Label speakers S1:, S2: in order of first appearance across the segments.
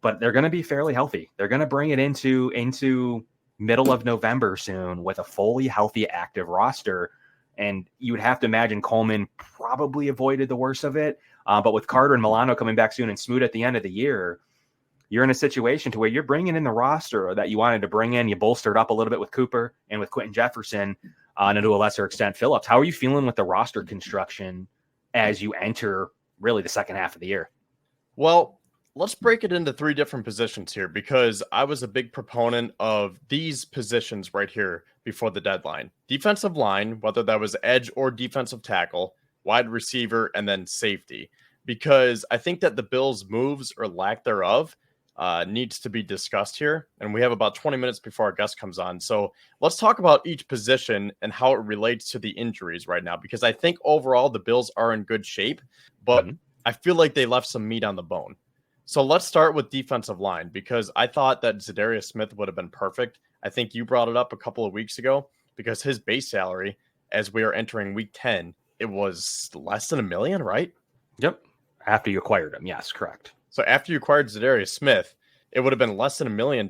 S1: but they're going to be fairly healthy. They're going to bring it into middle of November soon with a fully healthy, active roster. And you would have to imagine Coleman probably avoided the worst of it. But with Carter and Milano coming back soon and Smoot at the end of the year, you're in a situation to where you're bringing in the roster that you wanted to bring in. You bolstered up a little bit with Cooper and with Quinton Jefferson, and to a lesser extent, Phillips. How are you feeling with the roster construction as you enter really the second half of the year?
S2: Well, let's break it into three different positions here, because I was a big proponent of these positions right here before the deadline. Defensive line, whether that was edge or defensive tackle, wide receiver, and then safety. Because I think that the Bills' moves or lack thereof needs to be discussed here. And we have about 20 minutes before our guest comes on. So let's talk about each position and how it relates to the injuries right now, because I think overall the Bills are in good shape, but I feel like they left some meat on the bone. So let's start with defensive line, because I thought that Zadarius Smith would have been perfect. I think you brought it up a couple of weeks ago, because his base salary, as we are entering week 10, it was less than $1 million, right?
S1: Yep. After you acquired him. Yes, correct.
S2: So after you acquired Zadarius Smith, it would have been less than $1 million.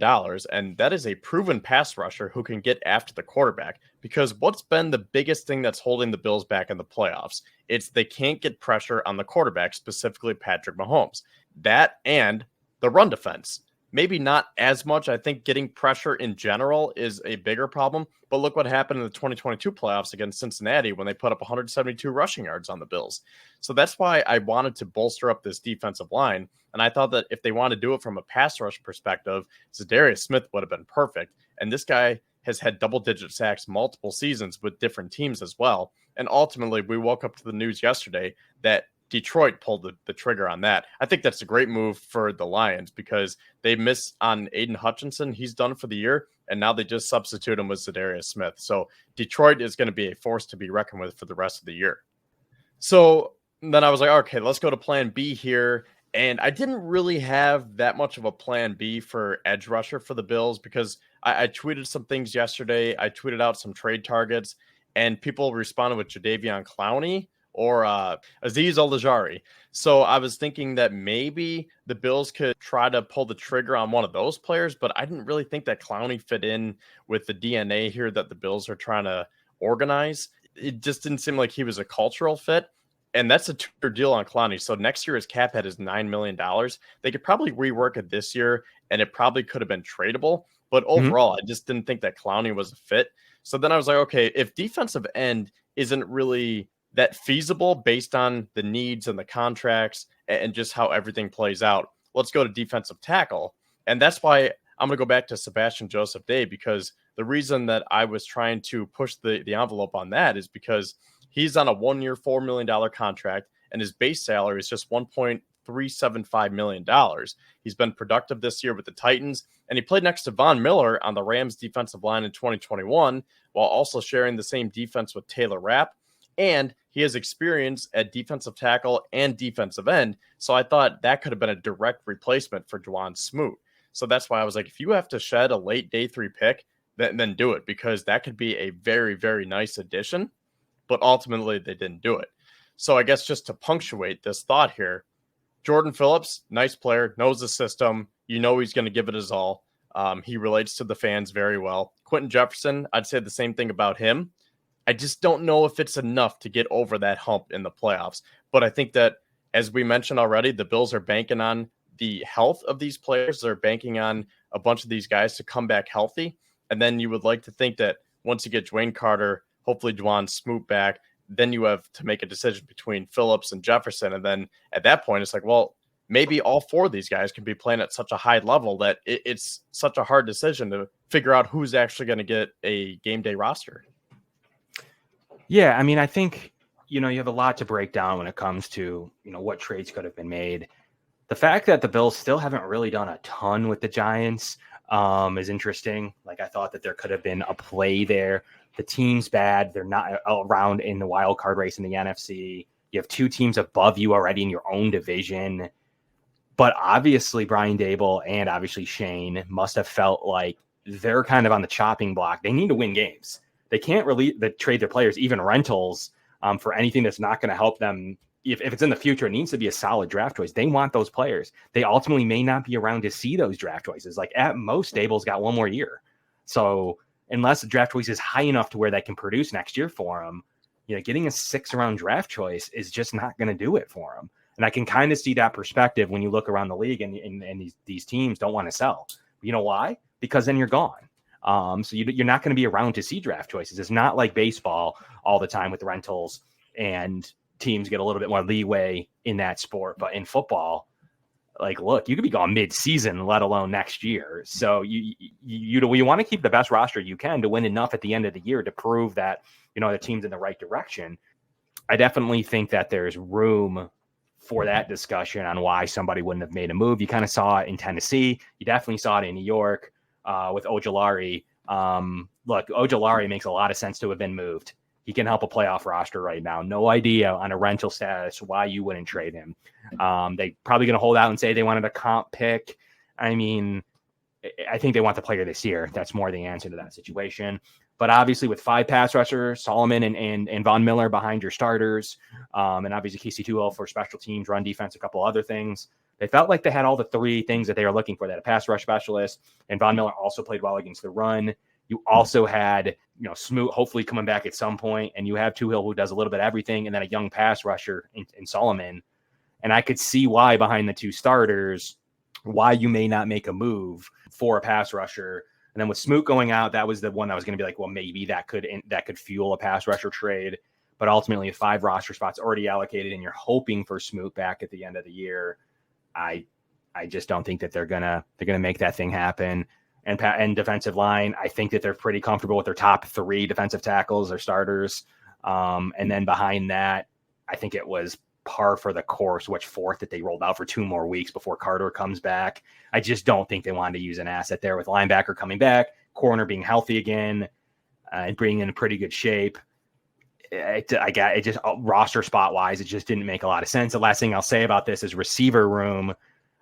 S2: And that is a proven pass rusher who can get after the quarterback, because what's been the biggest thing that's holding the Bills back in the playoffs? It's they can't get pressure on the quarterback, specifically Patrick Mahomes. That and the run defense. Maybe not as much. I think getting pressure in general is a bigger problem. But look what happened in the 2022 playoffs against Cincinnati when they put up 172 rushing yards on the Bills. So that's why I wanted to bolster up this defensive line. And I thought that if they want to do it from a pass rush perspective, Zadarius Smith would have been perfect. And this guy has had double-digit sacks multiple seasons with different teams as well. And ultimately, we woke up to the news yesterday that Detroit pulled the trigger on that. I think that's a great move for the Lions, because they miss on Aiden Hutchinson. He's done for the year, and now they just substitute him with Zadarius Smith. So Detroit is going to be a force to be reckoned with for the rest of the year. So then I was like, okay, let's go to plan B here. And I didn't really have that much of a plan B for edge rusher for the Bills, because I tweeted some things yesterday. I tweeted out some trade targets, and people responded with Jadeveon Clowney or Azeez Ojulari. So I was thinking that maybe the Bills could try to pull the trigger on one of those players, but I didn't really think that Clowney fit in with the DNA here that the Bills are trying to organize. It just didn't seem like he was a cultural fit. And that's a two-year deal on Clowney. So next year his cap hit is $9 million. They could probably rework it this year, and it probably could have been tradable. But overall, I just didn't think that Clowney was a fit. So then I was like, okay, if defensive end isn't really that feasible based on the needs and the contracts and just how everything plays out, let's go to defensive tackle. And that's why I'm going to go back to Sebastian Joseph Day, because the reason that I was trying to push the envelope on that is because he's on a 1-year, $4 million contract, and his base salary is just $1.375 million. He's been productive this year with the Titans, and he played next to Von Miller on the Rams defensive line in 2021, while also sharing the same defense with Taylor Rapp. And he has experience at defensive tackle and defensive end. So I thought that could have been a direct replacement for Juwan Smoot. So that's why I was like, if you have to shed a late day 3 pick, then do it, because that could be a very, very nice addition. But ultimately, they didn't do it. So I guess just to punctuate this thought here, Jordan Phillips, nice player, knows the system. You know he's going to give it his all. He relates to the fans very well. Quinton Jefferson, I'd say the same thing about him. I just don't know if it's enough to get over that hump in the playoffs. But I think that, as we mentioned already, the Bills are banking on the health of these players. They're banking on a bunch of these guys to come back healthy. And then you would like to think that once you get Dwayne Carter, hopefully Juwan Smoot back, then you have to make a decision between Phillips and Jefferson. And then at that point, it's like, well, maybe all 4 of these guys can be playing at such a high level that it's such a hard decision to figure out who's actually going to get a game day roster.
S1: Yeah, I mean, I think, you have a lot to break down when it comes to, what trades could have been made. The fact that the Bills still haven't really done a ton with the Giants is interesting. Like, I thought that there could have been a play there. The team's bad. They're not around in the wild card race in the NFC. You have 2 teams above you already in your own division. But obviously, Brian Daboll and obviously Shane must have felt like they're kind of on the chopping block. They need to win games. They can't really trade their players, even rentals, for anything that's not going to help them if it's in the future, it needs to be a solid draft choice. They want those players. They ultimately may not be around to see those draft choices. Like at most, Stable's got one more year. So unless the draft choice is high enough to where they can produce next year for him, getting a 6th-round draft choice is just not going to do it for him. And I can kind of see that perspective when you look around the league and these teams don't want to sell. You know why? Because then you're gone. So you're not going to be around to see draft choices. It's not like baseball all the time with rentals and teams get a little bit more leeway in that sport. But in football, like, look, you could be gone mid-season, let alone next year. So you want to keep the best roster you can to win enough at the end of the year to prove that, the team's in the right direction. I definitely think that there's room for that discussion on why somebody wouldn't have made a move. You kind of saw it in Tennessee. You definitely saw it in New York with Ojulari. Look, Ojulari makes a lot of sense to have been moved. He can help a playoff roster right now. No idea on a rental status why you wouldn't trade him. They probably going to hold out and say they wanted a comp pick. I mean, I think they want the player this year. That's more the answer to that situation. But obviously with 5 pass rushers, Solomon and Von Miller behind your starters, and obviously Casey Tuel for special teams, run defense, a couple other things, they felt like they had all the 3 things that they were looking for. They had a pass rush specialist, and Von Miller also played well against the run. You also had, Smoot hopefully coming back at some point, and you have Tuhill who does a little bit of everything, and then a young pass rusher in Solomon. And I could see why behind the 2 starters, why you may not make a move for a pass rusher. And then with Smoot going out, that was the one I was going to be like, well, maybe that could fuel a pass rusher trade. But ultimately, 5 roster spots already allocated, and you're hoping for Smoot back at the end of the year. I just don't think that they're gonna make that thing happen. And defensive line, I think that they're pretty comfortable with their top 3 defensive tackles or starters. And then behind that, I think it was par for the course, which 4th that they rolled out for 2 more weeks before Carter comes back. I just don't think they wanted to use an asset there with linebacker coming back, corner being healthy again, and being in pretty good shape. It just roster spot wise, it just didn't make a lot of sense. The last thing I'll say about this is receiver room.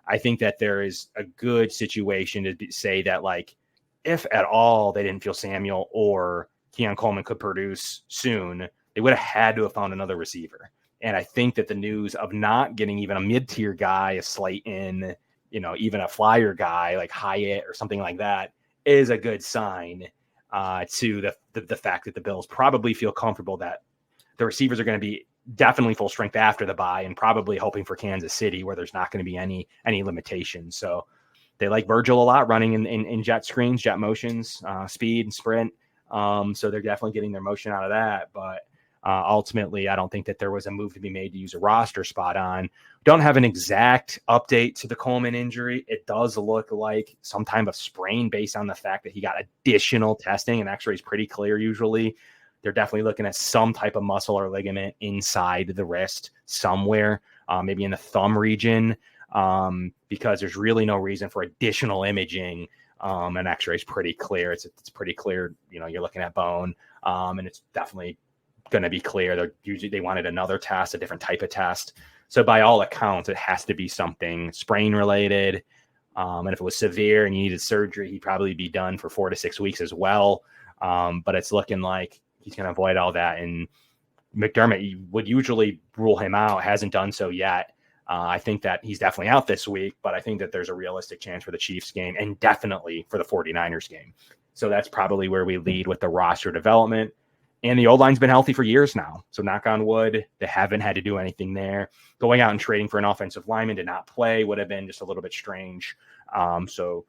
S1: I think that there is a good situation to say that, like, if at all they didn't feel Samuel or Keon Coleman could produce soon, they would have had to have found another receiver. And I think that the news of not getting even a mid-tier guy, a Slayton, even a flyer guy like Hyatt or something like that is a good sign to the fact that the Bills probably feel comfortable that the receivers are going to be definitely full strength after the bye, and probably hoping for Kansas City where there's not going to be any limitations. So they like Virgil a lot, running in jet screens, jet motions, speed and sprint. So they're definitely getting their motion out of that. But ultimately, I don't think that there was a move to be made to use a roster spot on. Don't have an exact update to the Coleman injury. It does look like some type of sprain based on the fact that he got additional testing, and x-ray is pretty clear usually. They're definitely looking at some type of muscle or ligament inside the wrist somewhere, maybe in the thumb region, because there's really no reason for additional imaging. And x-ray is pretty clear. It's pretty clear. You're looking at bone, and it's definitely going to be clear. They wanted another test, a different type of test. So by all accounts, it has to be something sprain related. And if it was severe and you needed surgery, he'd probably be done for 4 to 6 weeks as well. But it's looking like he's going to avoid all that. And McDermott would usually rule him out, hasn't done so yet. I think that he's definitely out this week, but I think that there's a realistic chance for the Chiefs game and definitely for the 49ers game. So that's probably where we lead with the roster development. And the O-line's been healthy for years now. So knock on wood, they haven't had to do anything there. Going out and trading for an offensive lineman to not play would have been just a little bit strange. The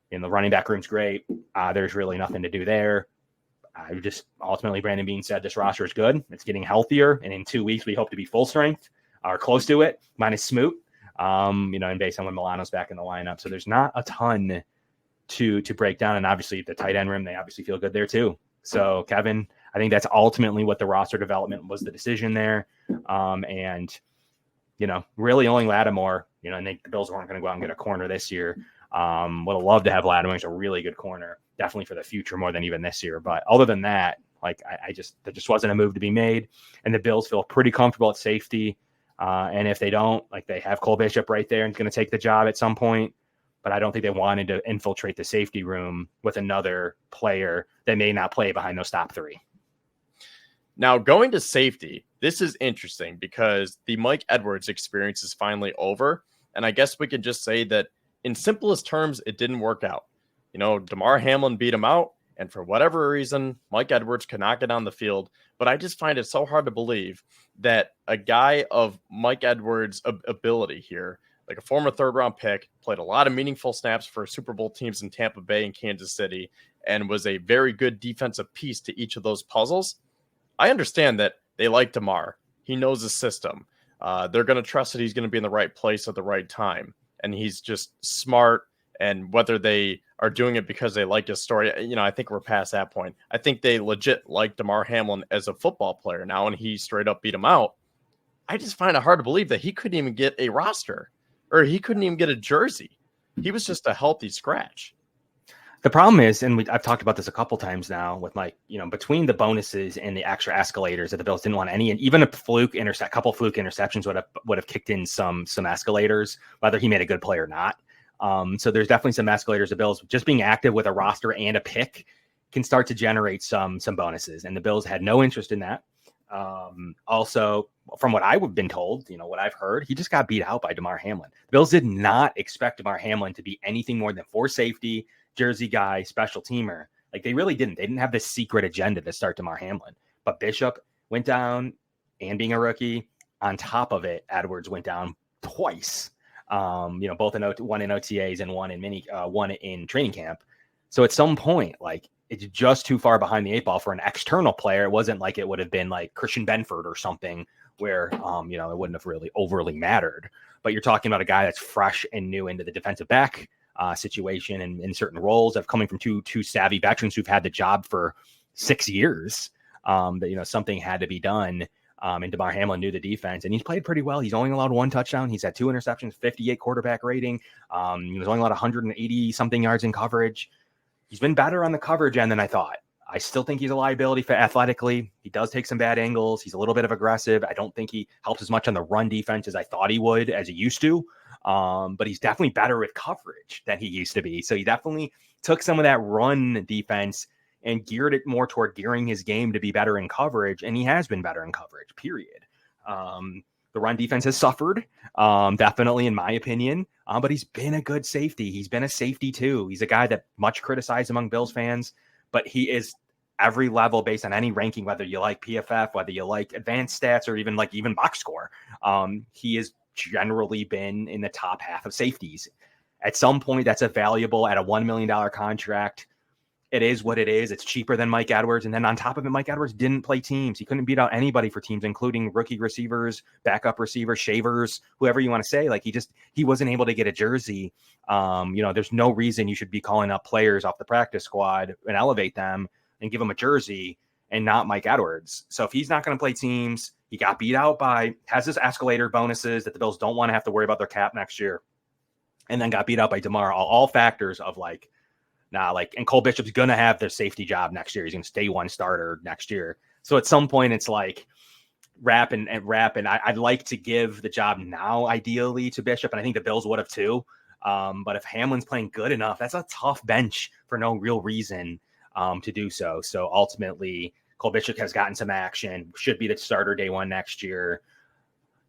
S1: running back room's great. There's really nothing to do there. Ultimately, Brandon Beane said this roster is good. It's getting healthier. And in 2 weeks, we hope to be full strength or close to it, minus Smoot, and based on when Milano's back in the lineup. So there's not a ton to break down. And obviously the tight end room, they obviously feel good there too. So Kevin, I think that's ultimately what the roster development was, the decision there. Really only Lattimore, I think the Bills weren't going to go out and get a corner this year. Would have loved to have Lattimore. He's a really good corner, definitely for the future more than even this year. But other than that, there just wasn't a move to be made. And the Bills feel pretty comfortable at safety. And if they don't, they have Cole Bishop right there and going to take the job at some point. But I don't think they wanted to infiltrate the safety room with another player that may not play behind those top 3.
S2: Now, going to safety, this is interesting because the Mike Edwards experience is finally over. And I guess we could just say that in simplest terms, it didn't work out. Damar Hamlin beat him out. And for whatever reason, Mike Edwards could not get on the field. But I just find it so hard to believe that a guy of Mike Edwards' ability here, like a former third-round pick, played a lot of meaningful snaps for Super Bowl teams in Tampa Bay and Kansas City, and was a very good defensive piece to each of those puzzles. I understand that they like Damar. He knows the system. They're going to trust that he's going to be in the right place at the right time. And he's just smart. And whether they are doing it because they like his story, I think we're past that point. I think they legit like Damar Hamlin as a football player now, and he straight up beat him out. I just find it hard to believe that he couldn't even get a roster, or he couldn't even get a jersey. He was just a healthy scratch.
S1: The problem is, and I've talked about this a couple times now with Mike, between the bonuses and the extra escalators that the Bills didn't want any, and even a couple fluke interceptions would have kicked in some escalators, whether he made a good play or not. So there's definitely some escalators. The Bills just being active with a roster and a pick can start to generate some bonuses, and the Bills had no interest in that. Also, from what I've been told, what I've heard, he just got beat out by Damar Hamlin. The Bills did not expect Damar Hamlin to be anything more than for safety, jersey guy, special teamer. Like they really didn't. They didn't have this secret agenda to start Damar Hamlin. But Bishop went down, and being a rookie, on top of it, Edwards went down twice. Both one in OTAs and one in training camp. So at some point, like it's just too far behind the eight ball for an external player. It wasn't like it would have been like Christian Benford or something where, it wouldn't have really overly mattered. But you're talking about a guy that's fresh and new into the defensive back situation and in certain roles of coming from two savvy veterans who've had the job for 6 years. That, something had to be done. And Damar Hamlin knew the defense, and he's played pretty well. He's only allowed one touchdown. He's had 2 interceptions, 58 quarterback rating. He was only allowed 180 something yards in coverage. He's been better on the coverage end than I thought. I still think he's a liability for athletically. He does take some bad angles. He's a little bit of aggressive. I don't think he helps as much on the run defense as I thought he would, as he used to. But he's definitely better with coverage than he used to be. So he definitely took some of that run defense and geared it more toward gearing his game to be better in coverage. And he has been better in coverage, period. The run defense has suffered, definitely in my opinion, but he's been a good safety. He's been a safety too. He's a guy that much criticized among Bills fans, but he is every level based on any ranking, whether you like PFF, whether you like advanced stats, or even box score. He has generally been in the top half of safeties. At some point, that's a valuable at a $1 million contract. It is what it is. It's cheaper than Mike Edwards. And then on top of it, Mike Edwards didn't play teams. He couldn't beat out anybody for teams, including rookie receivers, backup receivers, shavers, whoever you want to say. Like he wasn't able to get a jersey. There's no reason you should be calling up players off the practice squad and elevate them and give them a jersey and not Mike Edwards. So if he's not going to play teams, he got beat out has his escalator bonuses that the Bills don't want to have to worry about their cap next year. And then got beat out by Damar. All factors of and Cole Bishop's going to have their safety job next year. He's going to stay one starter next year. So at some point it's like wrap. And I'd like to give the job now, ideally, to Bishop. And I think the Bills would have too. But if Hamlin's playing good enough, that's a tough bench for no real reason to do so. So ultimately Cole Bishop has gotten some action, should be the starter day one next year.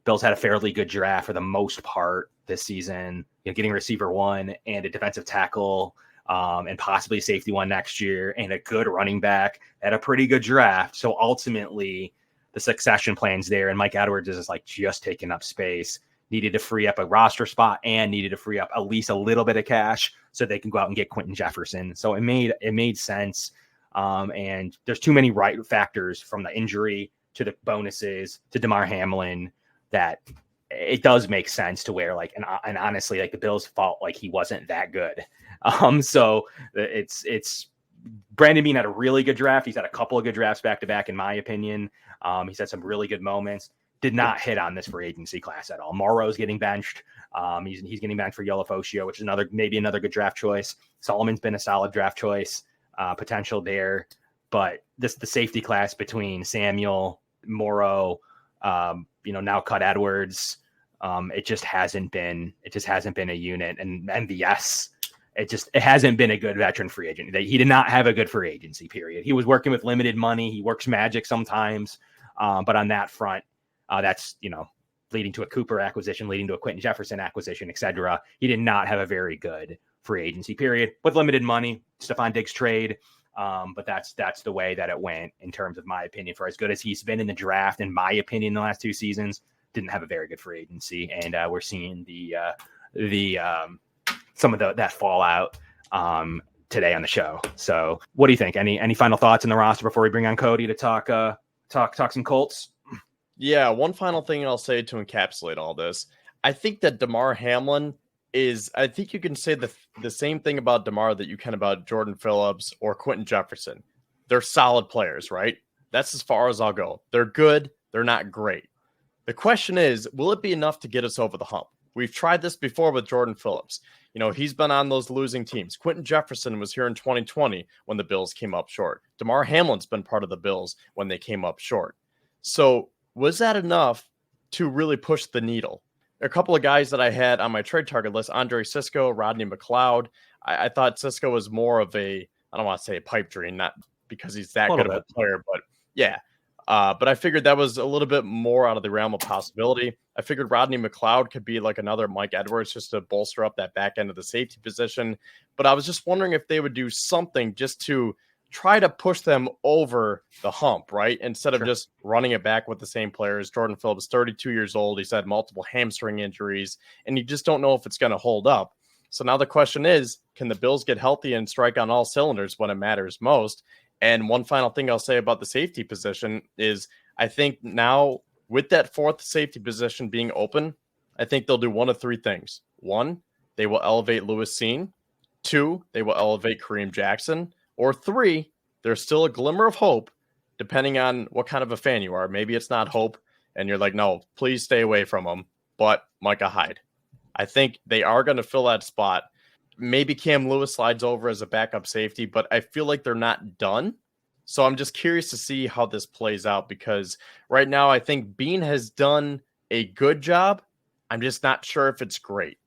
S1: Bills had a fairly good draft for the most part this season, getting receiver one and a defensive tackle, and possibly a safety one next year, and a good running back at a pretty good draft. So ultimately the succession plan's there, and Mike Edwards is just taking up space, needed to free up a roster spot and needed to free up at least a little bit of cash so they can go out and get Quinton Jefferson. So it made sense. And there's too many right factors, from the injury to the bonuses to Damar Hamlin, that it does make sense to where and honestly, the Bills felt like he wasn't that good. So it's Brandon Beane had a really good draft. He's had a couple of good drafts back to back, in my opinion. He's had some really good moments. Did not hit on this free agency class at all. Morrow's getting benched. He's getting benched for Yolofoshio, which is maybe another good draft choice. Solomon's been a solid draft choice, potential there. But the safety class between Samuel, Morrow, now cut Edwards, it just hasn't been a unit. And MVS It hasn't been a good veteran free agent. He did not have a good free agency period. He was working with limited money. He works magic sometimes. But on that front, that's, leading to a Cooper acquisition, leading to a Quinton Jefferson acquisition, et cetera. He did not have a very good free agency period with limited money. Stephon Diggs trade. But that's the way that it went in terms of my opinion. For as good as he's been in the draft, in my opinion, the last 2 seasons, didn't have a very good free agency. And we're seeing some of that fallout today on the show. So what do you think? Any final thoughts in the roster before we bring on Cody to talk some Colts?
S2: Yeah, one final thing I'll say to encapsulate all this. I think that Damar Hamlin I think you can say the same thing about Damar that you can about Jordan Phillips or Quinton Jefferson. They're solid players, right? That's as far as I'll go. They're good. They're not great. The question is, will it be enough to get us over the hump? We've tried this before with Jordan Phillips. He's been on those losing teams. Quinton Jefferson was here in 2020 when the Bills came up short. Damar Hamlin's been part of the Bills when they came up short. So was that enough to really push the needle? A couple of guys that I had on my trade target list, Andre Cisco, Rodney McLeod. I thought Cisco was more of I don't want to say a pipe dream, not because he's that good of a player, but yeah. But I figured that was a little bit more out of the realm of possibility. I figured Rodney McLeod could be like another Mike Edwards just to bolster up that back end of the safety position. But I was just wondering if they would do something just to try to push them over the hump, right? Instead of just running it back with the same players. Jordan Phillips, 32 years old. He's had multiple hamstring injuries, and you just don't know if it's going to hold up. So now the question is, can the Bills get healthy and strike on all cylinders when it matters most? And one final thing I'll say about the safety position is I think now with that fourth safety position being open, I think they'll do one of 3 things. 1, they will elevate Lewis Cine. 2, they will elevate Kareem Jackson. Or 3, there's still a glimmer of hope, depending on what kind of a fan you are. Maybe it's not hope, and you're like, no, please stay away from him. But Micah Hyde. I think they are going to fill that spot. Maybe Cam Lewis slides over as a backup safety, but I feel like they're not done. So I'm just curious to see how this plays out, because right now I think Bean has done a good job. I'm just not sure if it's great.